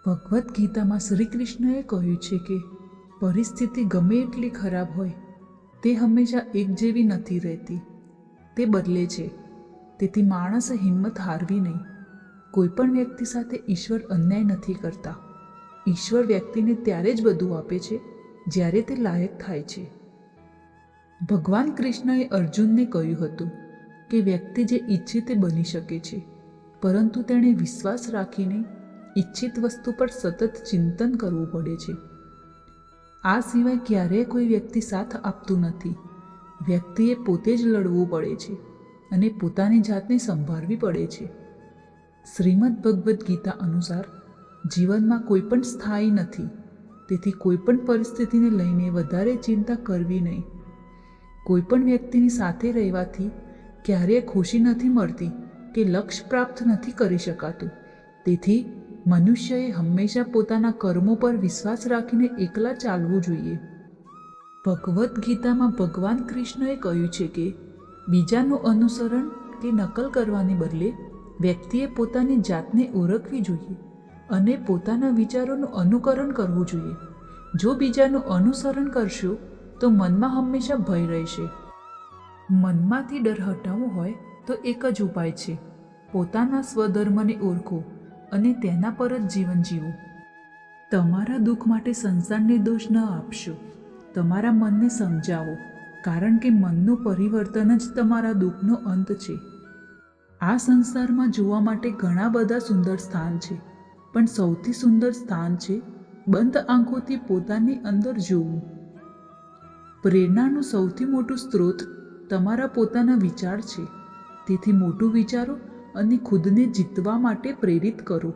ભગવદ્ ગીતામાં શ્રી કૃષ્ણએ કહ્યું છે કે પરિસ્થિતિ ગમે એટલી ખરાબ હોય તે હંમેશા એક જેવી નથી રહેતી, તે બદલે છે. તેથી માણસે હિંમત હારવી નહીં. કોઈ પણ વ્યક્તિ સાથે ઈશ્વર અન્યાય નથી કરતા. ઈશ્વર વ્યક્તિને ત્યારે જ બધું આપે છે જ્યારે તે લાયક થાય છે. ભગવાન કૃષ્ણએ અર્જુનને કહ્યું હતું કે વ્યક્તિ જે ઈચ્છે તે બની શકે છે, પરંતુ તેણે વિશ્વાસ રાખીને ઈચ્છિત વસ્તુ પર સતત ચિંતન કરવું પડે છે. આ સિવાય ક્યારેય કોઈ વ્યક્તિ સાથ આપતું નથી. વ્યક્તિએ પોતે જ લડવું પડે છે અને પોતાની જાતને સંભાળવી પડે છે. શ્રીમદ ભગવદ્ ગીતા અનુસાર જીવનમાં કોઈ પણ સ્થાયી નથી, તેથી કોઈ પણ પરિસ્થિતિને લઈને વધારે ચિંતા કરવી નહીં. કોઈ પણ વ્યક્તિની સાથે રહેવાથી ક્યારેય ખુશી નથી મળતી કે લક્ષ્ય પ્રાપ્ત નથી કરી શકાતું. તેથી મનુષ્યએ હંમેશા પોતાના કર્મો પર વિશ્વાસ રાખીને એકલા ચાલવું જોઈએ. ભગવદ્ ગીતામાં ભગવાન કૃષ્ણએ કહ્યું છે કે બીજાનું અનુસરણ કે નકલ કરવાને બદલે વ્યક્તિએ પોતાની જાતને ઓળખવી જોઈએ અને પોતાના વિચારોનું અનુકરણ કરવું જોઈએ. જો બીજાનું અનુસરણ કરશો તો મનમાં હંમેશા ભય રહેશે. મનમાંથી ડર હટાવવો હોય તો એક જ ઉપાય છે, પોતાના સ્વધર્મને ઓળખો અને તેના પર જ જીવન જીવો. તમારા દુઃખ માટે સંસારને દોષ ન આપશો. તમારા મનને સમજાવો, કારણ કે મનનું પરિવર્તન જ તમારા દુઃખનો અંત છે. આ સંસારમાં જોવા માટે ઘણા બધા સુંદર સ્થાન છે, પણ સૌથી સુંદર સ્થાન છે બંધ આંખોથી પોતાની અંદર જોવું. પ્રેરણાનું સૌથી મોટું સ્ત્રોત તમારા પોતાના વિચાર છે. તેથી મોટું વિચારો અને ખુદને જીતવા માટે પ્રેરિત કરો.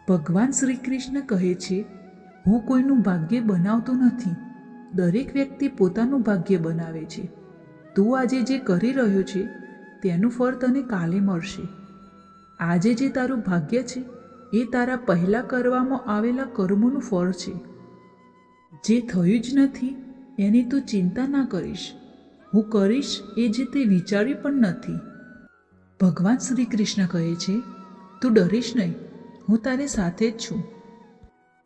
ભગવાન શ્રી કૃષ્ણ કહે છે, હું કોઈનું ભાગ્ય બનાવતો નથી, દરેક વ્યક્તિ પોતાનું ભાગ્ય બનાવે છે. તું આજે જે કરી રહ્યો છે તેનું ફળ તને કાલે મળશે. આજે જે તારું ભાગ્ય છે એ તારા પહેલાં કરવામાં આવેલા કર્મોનું ફળ છે. જે થયું જ નથી એની તું ચિંતા ના કરીશ. હું કરીશ એ જે તે વિચાર્યું પણ નથી. ભગવાન શ્રી કૃષ્ણ કહે છે, તું ડરીશ નહીં, હું તારી સાથે જ છું.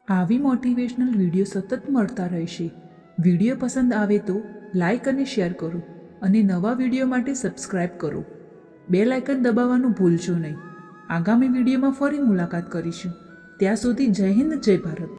આવી મોટિવેશનલ વિડીયો સતત મળતા રહેશે. વિડીયો પસંદ આવે તો લાઈક અને શેર કરો અને નવા વિડીયો માટે સબસ્ક્રાઈબ કરો. બેલ આઇકન દબાવવાનું ભૂલશો નહીં. આગામી વિડીયોમાં ફરી મુલાકાત કરીશું. ત્યાં સુધી જય હિન્દ, જય ભારત.